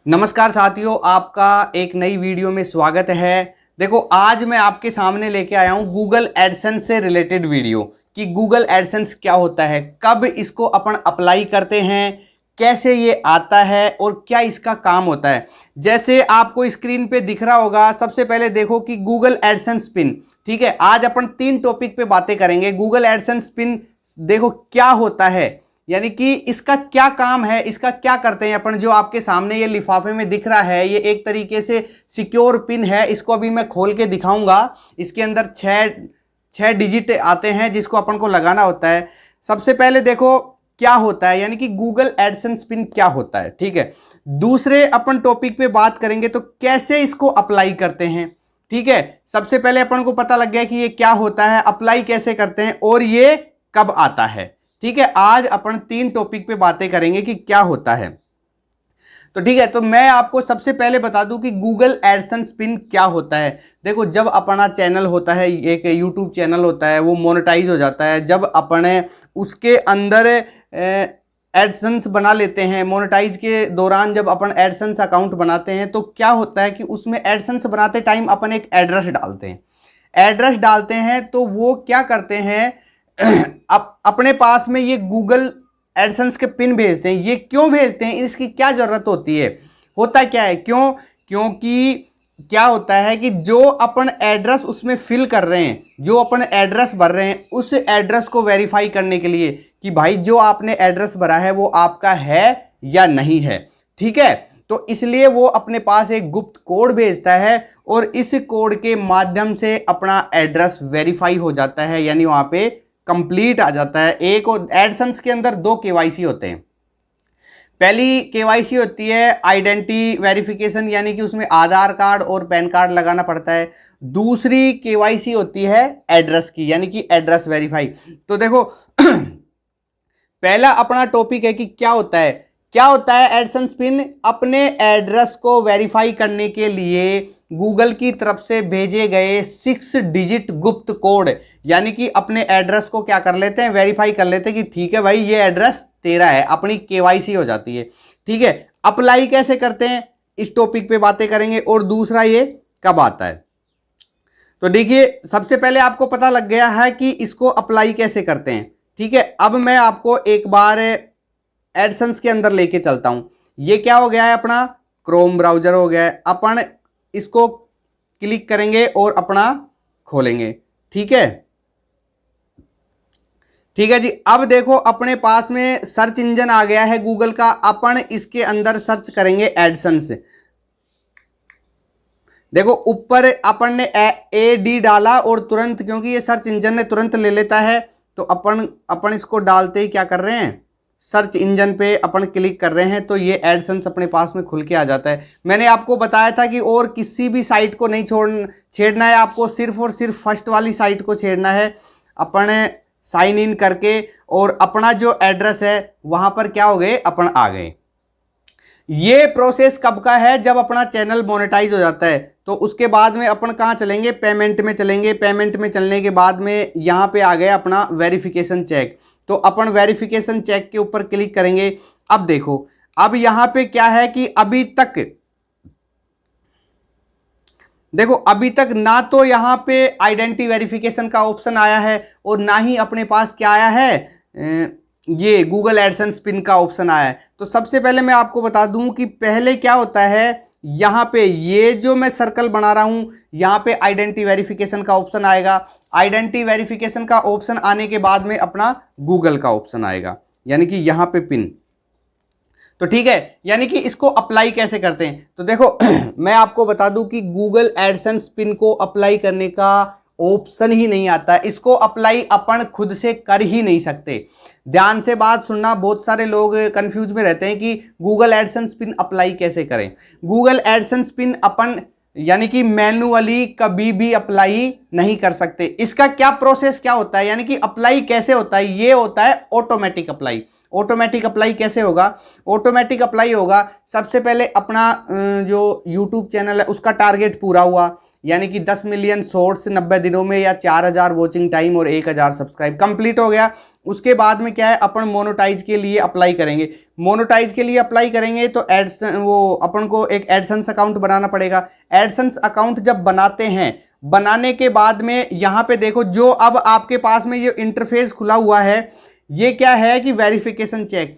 नमस्कार साथियों, आपका एक नई वीडियो में स्वागत है। देखो, आज मैं आपके सामने लेके आया हूं गूगल एडसेंस से रिलेटेड वीडियो कि गूगल एडसेंस क्या होता है, कब इसको अपन अप्लाई करते हैं, कैसे ये आता है और क्या इसका काम होता है। जैसे आपको स्क्रीन पे दिख रहा होगा, सबसे पहले देखो कि गूगल एडसेंस पिन। ठीक है, आज अपन 3 टॉपिक पे बातें करेंगे। गूगल एडसेंस पिन देखो क्या होता है, यानी कि इसका क्या काम है, इसका क्या करते हैं अपन। जो आपके सामने ये लिफाफे में दिख रहा है, ये एक तरीके से सिक्योर पिन है। इसको अभी मैं खोल के दिखाऊंगा। इसके अंदर छह डिजिट आते हैं जिसको अपन को लगाना होता है। सबसे पहले देखो क्या होता है, यानी कि गूगल एडसेंस पिन क्या होता है। ठीक है, दूसरे अपन टॉपिक पे बात करेंगे तो कैसे इसको अप्लाई करते हैं। ठीक है, सबसे पहले अपन को पता लग गया कि ये क्या होता है, अप्लाई कैसे करते हैं और ये कब आता है। ठीक है, आज अपन 3 टॉपिक पे बातें करेंगे कि क्या होता है। तो ठीक है, तो मैं आपको सबसे पहले बता दूं कि गूगल एडसेंस पिन क्या होता है। देखो, जब अपना चैनल होता है, एक यूट्यूब चैनल होता है, वो मोनेटाइज हो जाता है। जब अपने उसके अंदर एडसेंस बना लेते हैं, मोनेटाइज के दौरान जब अपन एडसेंस अकाउंट बनाते हैं, तो क्या होता है कि उसमें एडसेंस बनाते टाइम अपन एक एड्रेस डालते हैं। एड्रेस डालते हैं तो वो क्या करते हैं, अपने पास में ये गूगल एडसेंस के पिन भेजते हैं। ये क्यों भेजते हैं, इसकी क्या जरूरत होती है, होता क्या है, क्योंकि क्या होता है कि जो अपन एड्रेस उसमें फिल कर रहे हैं, जो अपन एड्रेस भर रहे हैं, उस एड्रेस को वेरीफाई करने के लिए कि भाई जो आपने एड्रेस भरा है वो आपका है या नहीं है। ठीक है, तो इसलिए वो अपने पास एक गुप्त कोड भेजता है और इस कोड के माध्यम से अपना एड्रेस वेरीफाई हो जाता है, यानी वहां पे कंप्लीट आ जाता है। एक एडसेंस के अंदर 2 केवाईसी होते हैं। पहली केवाईसी होती है आइडेंटिटी वेरिफिकेशन, यानी कि उसमें आधार कार्ड और पैन कार्ड लगाना पड़ता है। दूसरी केवाईसी होती है एड्रेस की, यानी कि एड्रेस वेरीफाई। तो देखो पहला अपना टॉपिक है कि क्या होता है एडसेंस पिन। अपने एड्रेस को वेरीफाई करने के लिए गूगल की तरफ से भेजे गए 6 डिजिट गुप्त कोड, यानी कि अपने एड्रेस को क्या कर लेते हैं, वेरीफाई कर लेते हैं कि ठीक है भाई ये एड्रेस तेरा है, अपनी केवाईसी हो जाती है। ठीक है, अप्लाई कैसे करते हैं इस टॉपिक पे बातें करेंगे, और दूसरा ये कब आता है। तो देखिए, सबसे पहले आपको पता लग गया है कि इसको अप्लाई कैसे करते हैं। ठीक है, अब मैं आपको एक बार एडसेंस के अंदर लेके चलता हूं। ये क्या हो गया है, अपना क्रोम ब्राउजर हो गया है। अपन इसको क्लिक करेंगे और अपना खोलेंगे। ठीक है, ठीक है जी। अब देखो अपने पास में सर्च इंजन आ गया है गूगल का। अपन इसके अंदर सर्च करेंगे एडसेंस। देखो ऊपर अपन ने AD डाला और तुरंत, क्योंकि ये सर्च इंजन ने तुरंत ले लेता है, तो अपन इसको डालते ही क्या कर रहे हैं, सर्च इंजन पे अपन क्लिक कर रहे हैं, तो ये एडसेंस अपने पास में खुल के आ जाता है। मैंने आपको बताया था कि और किसी भी साइट को नहीं छेड़ना है, आपको सिर्फ और सिर्फ फर्स्ट वाली साइट को छेड़ना है। अपन साइन इन करके और अपना जो एड्रेस है वहां पर क्या हो गए, अपन आ गए। ये प्रोसेस कब का है, जब अपना चैनल मोनेटाइज हो जाता है। तो उसके बाद में अपन कहाँ चलेंगे, पेमेंट में चलेंगे। पेमेंट में चलने के बाद में यहाँ पे आ गया अपना वेरिफिकेशन चेक। तो अपन वेरिफिकेशन चेक के ऊपर क्लिक करेंगे। अब देखो, अब यहाँ पे क्या है कि अभी तक ना तो यहाँ पे आइडेंटिटी वेरिफिकेशन का ऑप्शन आया है और ना ही अपने पास क्या आया है, ये गूगल एडसेंस पिन का ऑप्शन आया है। तो सबसे पहले मैं आपको बता दूं कि पहले क्या होता है, यहाँ पे ये जो मैं सर्कल बना रहा हूं, यहाँ पे आइडेंटिटी वेरिफिकेशन का ऑप्शन आएगा। आइडेंटिटी वेरिफिकेशन का ऑप्शन आने के बाद में अपना गूगल का ऑप्शन आएगा, यानी कि यहाँ पे पिन। तो ठीक है, यानी कि इसको अप्लाई कैसे करते हैं। तो देखो मैं आपको बता दूं कि गूगल एडसेंस पिन को अप्लाई करने का ऑप्शन ही नहीं आता। इसको अप्लाई अपन खुद से कर ही नहीं सकते। ध्यान से बात सुनना, बहुत सारे लोग कंफ्यूज में रहते हैं कि गूगल एडसेंस पिन अप्लाई कैसे करें। गूगल एडसेंस पिन अपन यानी कि मैन्युअली कभी भी अप्लाई नहीं कर सकते। इसका क्या प्रोसेस क्या होता है, यानी कि अप्लाई कैसे होता है, ये होता है ऑटोमेटिक अप्लाई। ऑटोमेटिक अप्लाई कैसे होगा, ऑटोमेटिक अप्लाई होगा, सबसे पहले अपना जो यूट्यूब चैनल है उसका टारगेट पूरा हुआ, यानी कि 10 मिलियन शॉर्ट्स 90 दिनों में या 4000 वॉचिंग टाइम और 1000 सब्सक्राइब कंप्लीट हो गया। उसके बाद में क्या है, अपन मोनेटाइज के लिए अप्लाई करेंगे। मोनेटाइज के लिए अप्लाई करेंगे तो अपन को एक एडसेंस अकाउंट बनाना पड़ेगा। एडसेंस अकाउंट जब बनाते हैं, बनाने के बाद में यहाँ पे देखो, जो अब आपके पास में ये इंटरफेस खुला हुआ है, ये क्या है कि वेरिफिकेशन चेक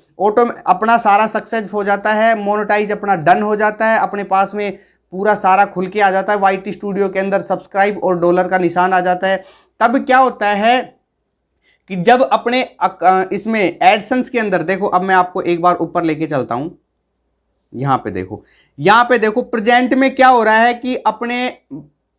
अपना सारा सक्सेस हो जाता है, मोनेटाइज अपना डन हो जाता है, अपने पास में पूरा सारा खुल के आ जाता है, YT स्टूडियो के अंदर सब्सक्राइब और डॉलर का निशान आ जाता है। तब क्या होता है कि जब अपने इसमें एडसेंस के अंदर देखो, अब मैं आपको एक बार ऊपर लेके चलता हूं, यहां पे देखो प्रेजेंट में क्या हो रहा है कि अपने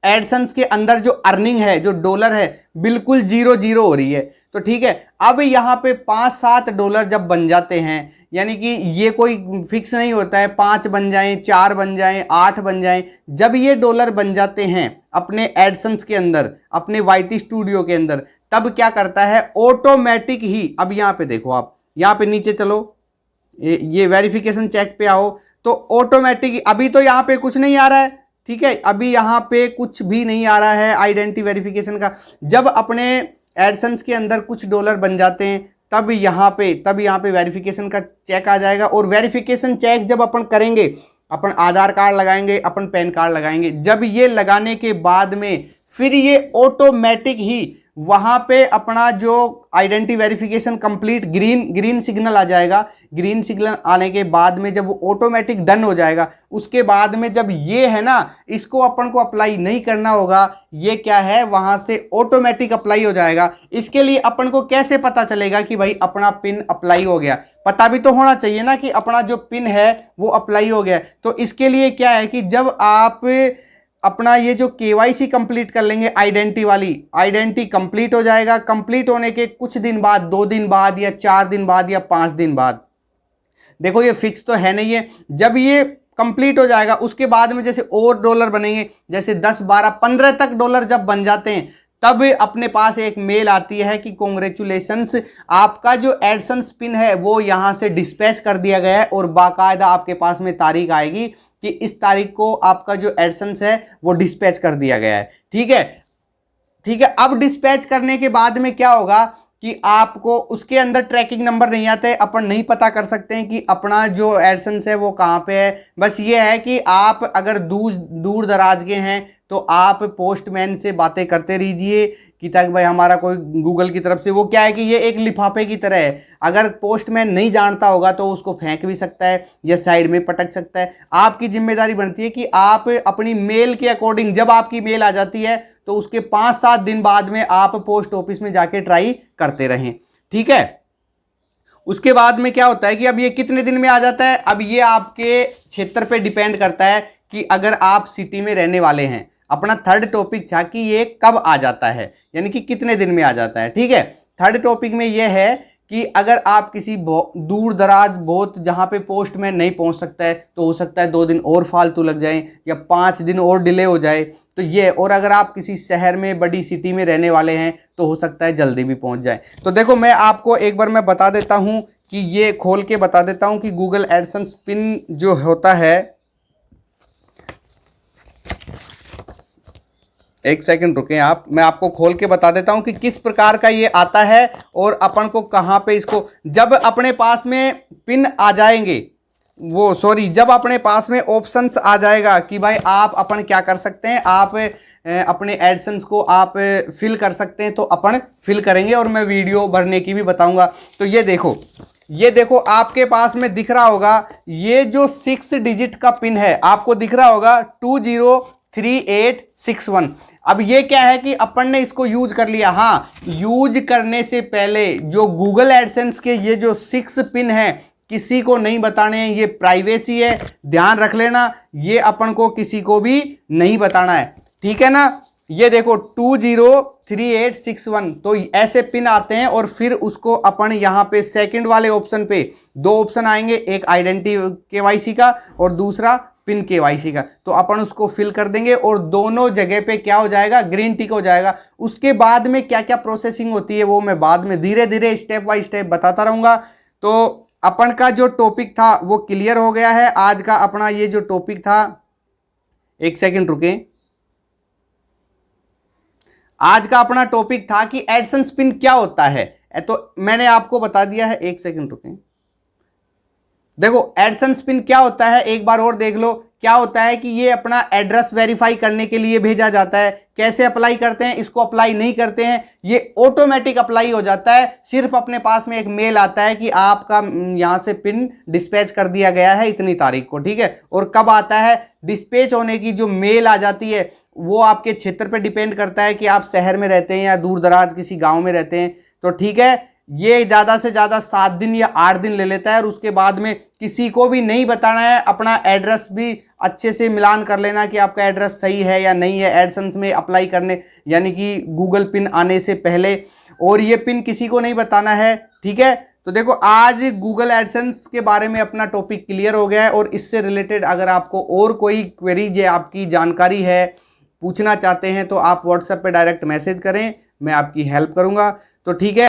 एडसेंस के अंदर जो अर्निंग है, जो डॉलर है, बिल्कुल 0 हो रही है। तो ठीक है, अब यहां पे 5-7 डॉलर जब बन जाते हैं, यानी कि ये कोई फिक्स नहीं होता है, 5 बन जाएं, 4 बन जाएं, 8 बन जाएं, जब ये डॉलर बन जाते हैं अपने एडसेंस के अंदर, अपने YT स्टूडियो के अंदर, तब क्या करता है ऑटोमेटिक ही, अब यहां पे देखो, आप यहां पे नीचे चलो, ये वेरिफिकेशन चेक पे आओ, तो ऑटोमेटिक, अभी तो यहां पे कुछ नहीं आ रहा है, ठीक है, अभी यहां पे कुछ भी नहीं आ रहा है आइडेंटिटी वेरिफिकेशन का। जब अपने एडसेंस के अंदर कुछ डॉलर बन जाते हैं, तब यहां पे वेरिफिकेशन का चेक आ जाएगा। और वेरिफिकेशन चेक जब अपन करेंगे, अपन आधार कार्ड लगाएंगे, अपन पैन कार्ड लगाएंगे, जब ये लगाने के बाद में फिर ये ऑटोमेटिक ही वहां पे अपना जो identity verification complete green signal आ जाएगा। ग्रीन सिग्नल आने के बाद में जब वो ऑटोमेटिक डन हो जाएगा, उसके बाद में जब ये है ना, इसको अपन को अप्लाई नहीं करना होगा, ये क्या है वहां से ऑटोमेटिक अप्लाई हो जाएगा। इसके लिए अपन को कैसे पता चलेगा कि भाई अपना पिन अप्लाई हो गया? पता भी तो होना चाहिए ना कि अपना जो पिन है वो अप्लाई हो गया। तो इसके लिए क्या है कि जब आप अपना ये जो KYC कंप्लीट कर लेंगे, आइडेंटिटी कंप्लीट हो जाएगा। कंप्लीट होने के कुछ दिन बाद, 2 दिन बाद या 4 दिन बाद या 5 दिन बाद, देखो ये फिक्स तो है नहीं है, जब ये कंप्लीट हो जाएगा उसके बाद में जैसे और डॉलर बनेंगे, जैसे 10, 12, 15 तक डॉलर जब बन जाते हैं, तब अपने पास एक मेल आती है कि कॉन्ग्रेचुलेशंस, आपका जो एडसेंस पिन है वो यहां से डिस्पैच कर दिया गया है, और बाकायदा आपके पास में तारीख आएगी कि इस तारीख को आपका जो एडसेंस है वो डिस्पैच कर दिया गया है। ठीक है। अब डिस्पैच करने के बाद में क्या होगा कि आपको उसके अंदर ट्रैकिंग नंबर नहीं आता है, अपन नहीं पता कर सकते हैं कि अपना जो एडसेंस है वो कहाँ पे है। बस ये है कि आप अगर दूर दराज के हैं तो आप पोस्टमैन से बातें करते रहिए कि ताकि भाई हमारा कोई गूगल की तरफ से, वो क्या है कि ये एक लिफाफे की तरह है, अगर पोस्टमैन नहीं जानता होगा तो उसको फेंक भी सकता है या साइड में पटक सकता है। आपकी जिम्मेदारी बनती है कि आप अपनी मेल के अकॉर्डिंग, जब आपकी मेल आ जाती है तो उसके 5-7 दिन बाद में आप पोस्ट ऑफिस में जाके ट्राई करते रहें। ठीक है। उसके बाद में क्या होता है कि अब ये कितने दिन में आ जाता है, अब ये आपके क्षेत्र पे डिपेंड करता है कि अगर आप सिटी में रहने वाले हैं। अपना थर्ड टॉपिक था कि ये कब आ जाता है, यानी कि कितने दिन में आ जाता है। ठीक है। थर्ड टॉपिक में ये है कि अगर आप किसी दूर दराज बहुत जहां पे पोस्टमैन नहीं पहुंच सकता है, तो हो सकता है 2 दिन और फालतू लग जाएं या 5 दिन और डिले हो जाए, तो ये। और अगर आप किसी शहर में, बड़ी सिटी में रहने वाले हैं, तो हो सकता है जल्दी भी पहुंच जाए। तो देखो मैं आपको एक बार मैं बता देता हूं कि ये खोल के बता देता हूं कि गूगल एडसेंस पिन जो होता है, एक सेकंड रुकें आप, मैं आपको खोल के बता देता हूं कि किस प्रकार का ये आता है और अपन को कहां पे इसको, जब अपने पास में पिन आ जाएंगे, जब अपने पास में ऑप्शंस आ जाएगा कि भाई आप अपन क्या कर सकते हैं, आप अपने एडसेंस को आप फिल कर सकते हैं, तो अपन फिल करेंगे और मैं वीडियो भरने की भी बताऊंगा। तो ये देखो आपके पास में दिख रहा होगा, ये जो 6 डिजिट का पिन है आपको दिख रहा होगा 203861। अब ये क्या है कि अपन ने इसको यूज कर लिया। हाँ, यूज करने से पहले जो गूगल एडसेंस के ये जो 6 पिन है किसी को नहीं बताने हैं, ये प्राइवेसी है, ध्यान रख लेना, ये अपन को किसी को भी नहीं बताना है। ठीक है ना। ये देखो 203861, तो ऐसे पिन आते हैं और फिर उसको अपन यहाँ पे सेकंड वाले ऑप्शन पे 2 ऑप्शन आएंगे, एक आइडेंटिटी KYC का और दूसरा पिन KYC का, तो अपन उसको फिल कर देंगे और दोनों जगह पे क्या हो जाएगा, ग्रीन टिक हो जाएगा। उसके बाद में क्या क्या प्रोसेसिंग होती है वो मैं बाद में धीरे धीरे स्टेप बाय स्टेप बताता रहूंगा। तो अपन का जो टॉपिक था वो क्लियर हो गया है। आज का अपना ये जो टॉपिक था, एक सेकंड रुकें, आज का अपना टॉपिक था कि एडसेंस पिन क्या होता है। तो मैंने आपको बता दिया है, एक सेकंड रुकें। देखो एडसेंस पिन क्या होता है, एक बार और देख लो। क्या होता है कि ये अपना एड्रेस वेरीफाई करने के लिए भेजा जाता है। कैसे अप्लाई करते हैं, इसको अप्लाई नहीं करते हैं, ये ऑटोमेटिक अप्लाई हो जाता है। सिर्फ अपने पास में एक मेल आता है कि आपका यहां से पिन डिस्पैच कर दिया गया है इतनी तारीख को, ठीक है। और कब आता है, डिस्पैच होने की जो मेल आ जाती है वो आपके क्षेत्र पे डिपेंड करता है कि आप शहर में रहते हैं या दूर दराज किसी गांव में रहते हैं, तो ठीक है। ये ज्यादा से ज्यादा 7 दिन या 8 दिन ले लेता है। और उसके बाद में किसी को भी नहीं बताना है, अपना एड्रेस भी अच्छे से मिलान कर लेना कि आपका एड्रेस सही है या नहीं है एडसेंस में अप्लाई करने, यानी कि गूगल पिन आने से पहले। और ये पिन किसी को नहीं बताना है, ठीक है। तो देखो आज गूगल एडसेंस के बारे में अपना टॉपिक क्लियर हो गया है। और इससे रिलेटेड अगर आपको और कोई क्वेरीज या आपकी जानकारी है, पूछना चाहते हैं, तो आप व्हाट्सएप पे डायरेक्ट मैसेज करें, मैं आपकी हेल्प करूंगा। तो ठीक है।